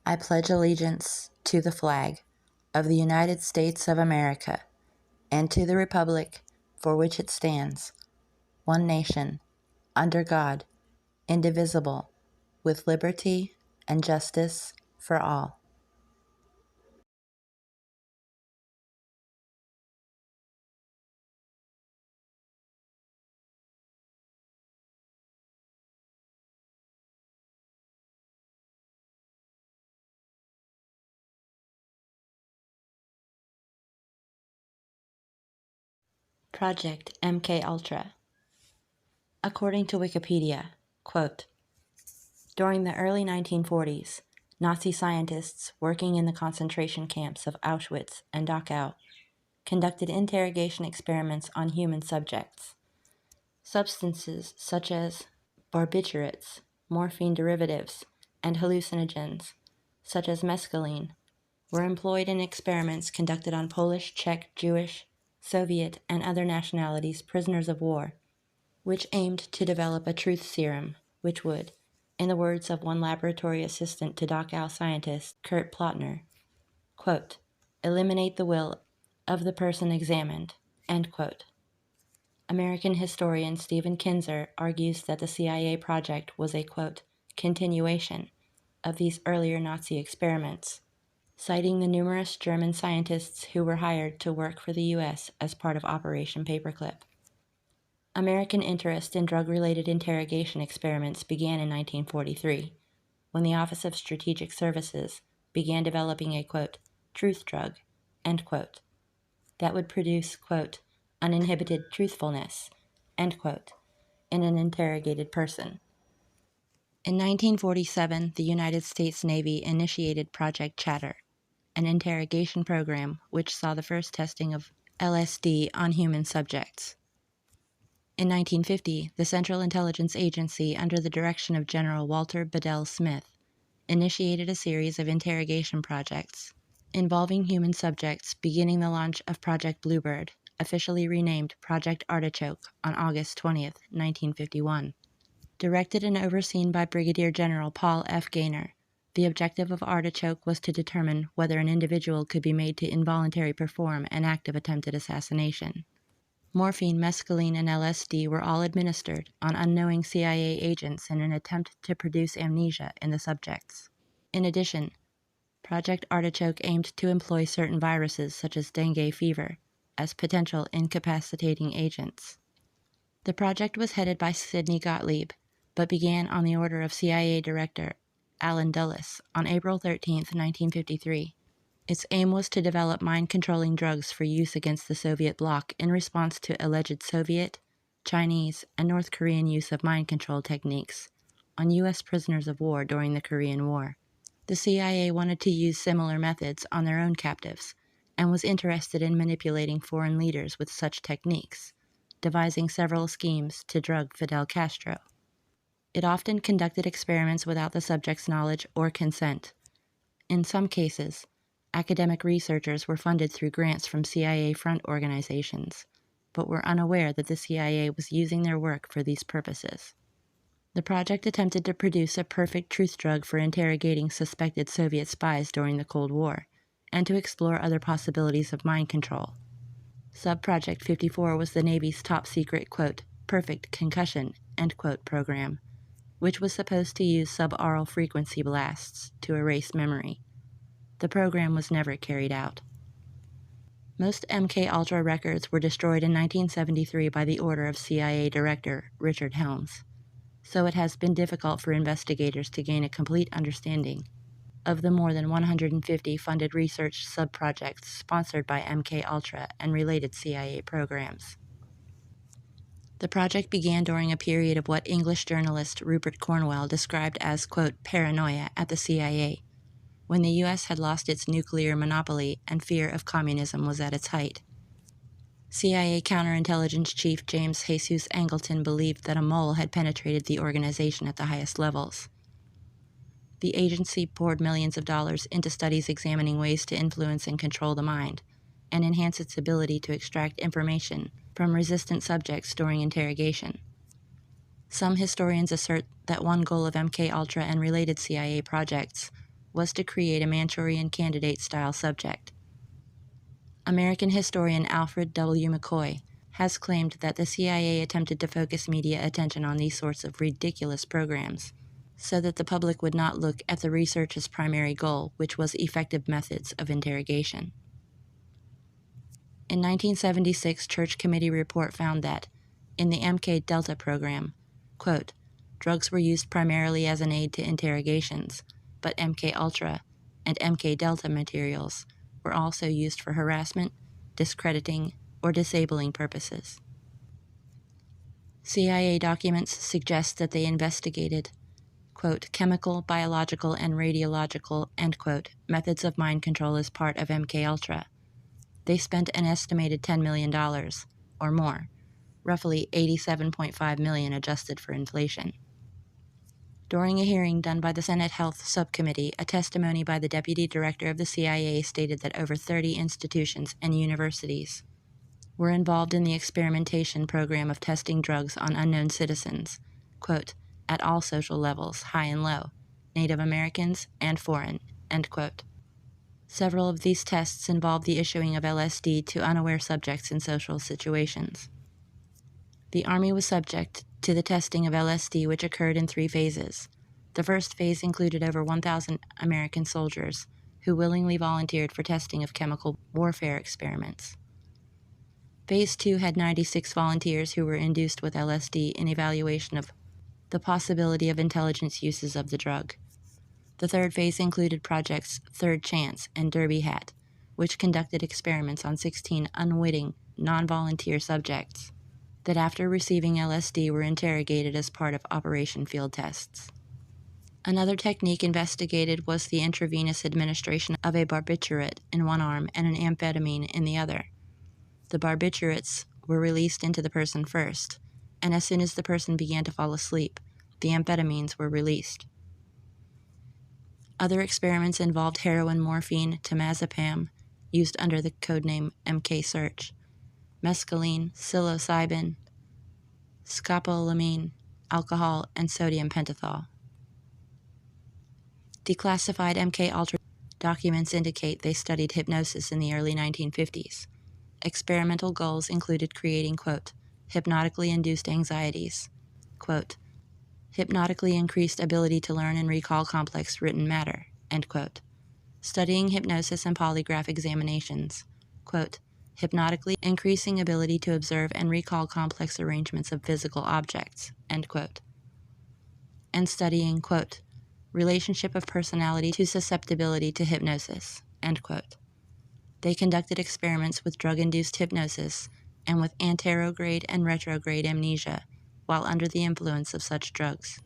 I pledge allegiance to the flag of the United States of America and to the republic for which it stands, one nation, under God, indivisible, with liberty and justice for all. Project MKUltra. According to Wikipedia, quote, during the early 1940s, Nazi scientists working in the concentration camps of Auschwitz and Dachau conducted interrogation experiments on human subjects. Substances such as barbiturates, morphine derivatives, and hallucinogens, such as mescaline, were employed in experiments conducted on Polish, Czech, Jewish, Soviet, and other nationalities' prisoners of war, which aimed to develop a truth serum, which would, in the words of one laboratory assistant to Dachau scientist Kurt Plotner, quote, eliminate the will of the person examined, end quote. American historian Stephen Kinzer argues that the CIA project was a, quote, continuation of these earlier Nazi experiments, citing the numerous German scientists who were hired to work for the U.S. as part of Operation Paperclip. American interest in drug-related interrogation experiments began in 1943, when the Office of Strategic Services began developing a, quote, truth drug, end quote, that would produce, quote, uninhibited truthfulness, end quote, in an interrogated person. In 1947, the United States Navy initiated Project Chatter, an interrogation program which saw the first testing of LSD on human subjects. In 1950, the Central Intelligence Agency, under the direction of General Walter Bedell Smith, initiated a series of interrogation projects involving human subjects, beginning the launch of Project Bluebird, officially renamed Project Artichoke, on August 20, 1951. Directed and overseen by Brigadier General Paul F. Gaynor, the objective of Artichoke was to determine whether an individual could be made to involuntarily perform an act of attempted assassination. Morphine, mescaline, and LSD were all administered on unknowing CIA agents in an attempt to produce amnesia in the subjects. In addition, Project Artichoke aimed to employ certain viruses such as dengue fever as potential incapacitating agents. The project was headed by Sidney Gottlieb, but began on the order of CIA Director Allen Dulles on April 13, 1953. Its aim was to develop mind-controlling drugs for use against the Soviet bloc in response to alleged Soviet, Chinese, and North Korean use of mind control techniques on U.S. prisoners of war during the Korean War. The CIA wanted to use similar methods on their own captives and was interested in manipulating foreign leaders with such techniques, devising several schemes to drug Fidel Castro. It often conducted experiments without the subject's knowledge or consent. In some cases, academic researchers were funded through grants from CIA front organizations, but were unaware that the CIA was using their work for these purposes. The project attempted to produce a perfect truth drug for interrogating suspected Soviet spies during the Cold War, and to explore other possibilities of mind control. Sub-Project 54 was the Navy's top-secret, quote, perfect concussion, end quote, program, which was supposed to use subaural frequency blasts to erase memory. The program was never carried out. Most MKUltra records were destroyed in 1973 by the order of CIA Director Richard Helms, so it has been difficult for investigators to gain a complete understanding of the more than 150 funded research sub-projects sponsored by MKUltra and related CIA programs. The project began during a period of what English journalist Rupert Cornwell described as, quote, paranoia at the CIA, when the U.S. had lost its nuclear monopoly and fear of communism was at its height. CIA counterintelligence chief James Jesus Angleton believed that a mole had penetrated the organization at the highest levels. The agency poured millions of dollars into studies examining ways to influence and control the mind, and enhance its ability to extract information from resistant subjects during interrogation. Some historians assert that one goal of MKUltra and related CIA projects was to create a Manchurian Candidate-style subject. American historian Alfred W. McCoy has claimed that the CIA attempted to focus media attention on these sorts of ridiculous programs, so that the public would not look at the research's primary goal, which was effective methods of interrogation. In 1976, Church Committee report found that, in the MK-Delta program, quote, drugs were used primarily as an aid to interrogations, but MKUltra and MK-Delta materials were also used for harassment, discrediting, or disabling purposes. CIA documents suggest that they investigated, quote, chemical, biological, and radiological, end quote, methods of mind control as part of MKUltra. They spent an estimated $10 million, or more, roughly $87.5 million adjusted for inflation. During a hearing done by the Senate Health Subcommittee, a testimony by the Deputy Director of the CIA stated that over 30 institutions and universities were involved in the experimentation program of testing drugs on unknown citizens, quote, at all social levels, high and low, Native Americans and foreign, end quote. Several of these tests involved the issuing of LSD to unaware subjects in social situations. The Army was subject to the testing of LSD, which occurred in 3 phases. The first phase included over 1,000 American soldiers who willingly volunteered for testing of chemical warfare experiments. Phase 2 had 96 volunteers who were induced with LSD in evaluation of the possibility of intelligence uses of the drug. The third phase included projects Third Chance and Derby Hat, which conducted experiments on 16 unwitting, non-volunteer subjects that after receiving LSD were interrogated as part of Operation Field Tests. Another technique investigated was the intravenous administration of a barbiturate in one arm and an amphetamine in the other. The barbiturates were released into the person first, and as soon as the person began to fall asleep, the amphetamines were released. Other experiments involved heroin, morphine, temazepam, used under the codename MK Search, mescaline, psilocybin, scopolamine, alcohol, and sodium pentothal. Declassified MKUltra documents indicate they studied hypnosis in the early 1950s. Experimental goals included creating, quote, hypnotically induced anxieties, quote, hypnotically increased ability to learn and recall complex written matter, end quote, studying hypnosis and polygraph examinations, quote, hypnotically increasing ability to observe and recall complex arrangements of physical objects, end quote, and studying, quote, relationship of personality to susceptibility to hypnosis, end quote. They conducted experiments with drug-induced hypnosis and with anterograde and retrograde amnesia while under the influence of such drugs.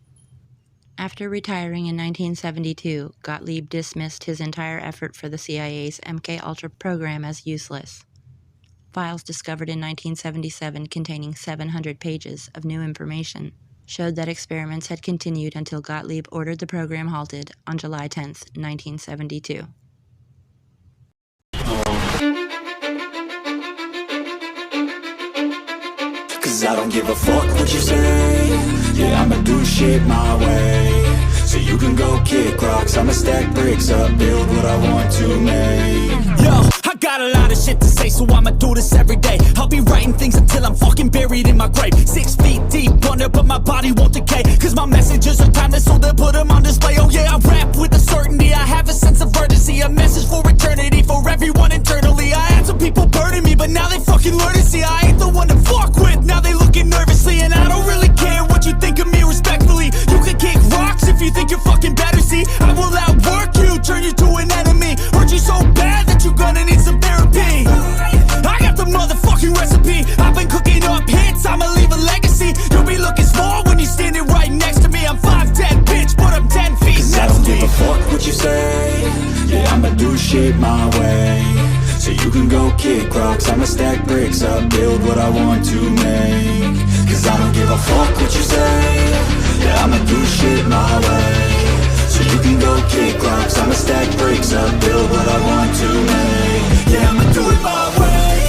After retiring in 1972, Gottlieb dismissed his entire effort for the CIA's MKUltra program as useless. Files discovered in 1977 containing 700 pages of new information showed that experiments had continued until Gottlieb ordered the program halted on July 10, 1972. Cause I don't give a fuck what you say. Yeah, I'ma do shit my way. So you can go kick rocks, I'ma stack bricks up, build what I want to make. Yo, I got a lot of shit to say, so I'ma do this every day. I'll be writing things until I'm fucking buried in my grave. 6 feet deep under, but my body won't decay. Cause my messages are timeless, so they'll put them on display. Oh yeah, I rap with a certainty, I have a sense of urgency. A message for eternity, for everyone internally. I had some people burning me, but now they fucking learn to see I ain't the one to fuck with. Now they looking nervously, and I don't really care what you think of me respectfully. You can kick rocks if you think you're fucking better, see. I will outwork you, turn you to an enemy. Hurt you so bad that you're gonna need some therapy. I got the motherfucking recipe. I've been cooking up hits, I'ma leave a legacy. You'll be looking small when you're standing right next to me. I'm 5'10", bitch, but I'm 10 feet. Cause I don't give a fuck what you say. Yeah, I'ma do shit my way. So you can go kick rocks, I'ma stack bricks up, build what I want to make. Cause I don't give a fuck what you say. Yeah, I'ma do shit my way. So you can go kick rocks, I'ma stack bricks up, build what I want to make. Yeah, I'ma do it my way.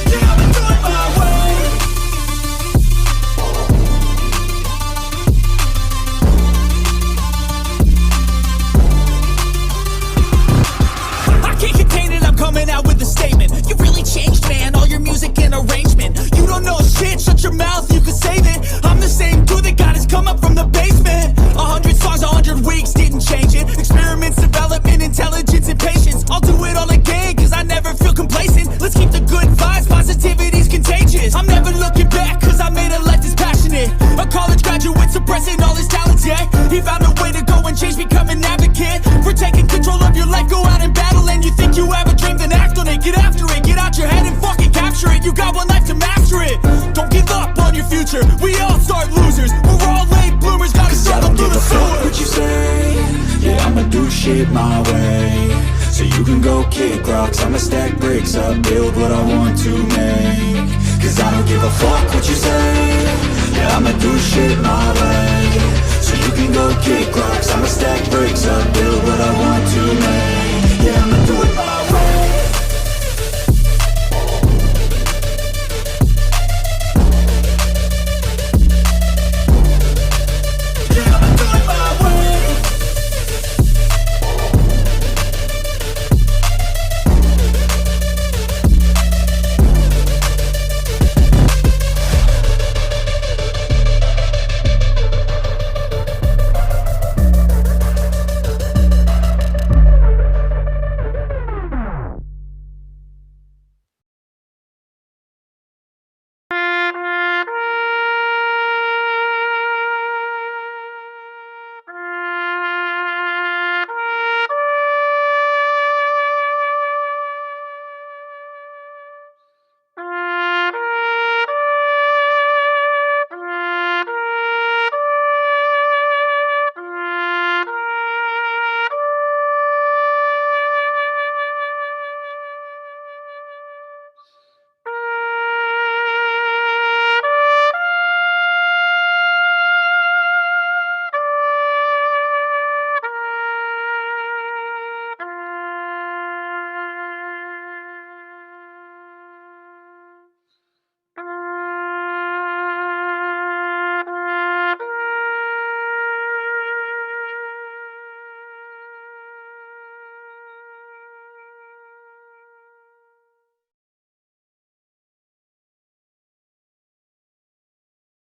Yeah, I'ma do it my way. Positivity's contagious. I'm never looking back, cause I made a life that's passionate. A college graduate suppressing all his talents, yeah. He found a way to go and change, become an advocate for taking control of your life. Go out and battle, and you think you have a dream, then act on it. Get after it, get out your head and fucking capture it. You got one life to master it. Don't give up on your future. We all start losers. We're all late bloomers, gotta struggle through the sewer. What you say? Yeah, I'ma do shit my way. So you can go kick rocks, I'ma stack bricks up, build what I want to make. Cause I don't give a fuck what you say. Yeah, I'ma do shit my way. So you can go kick rocks, I'ma stack bricks up, build what I want to make. Yeah, I'ma do it my way.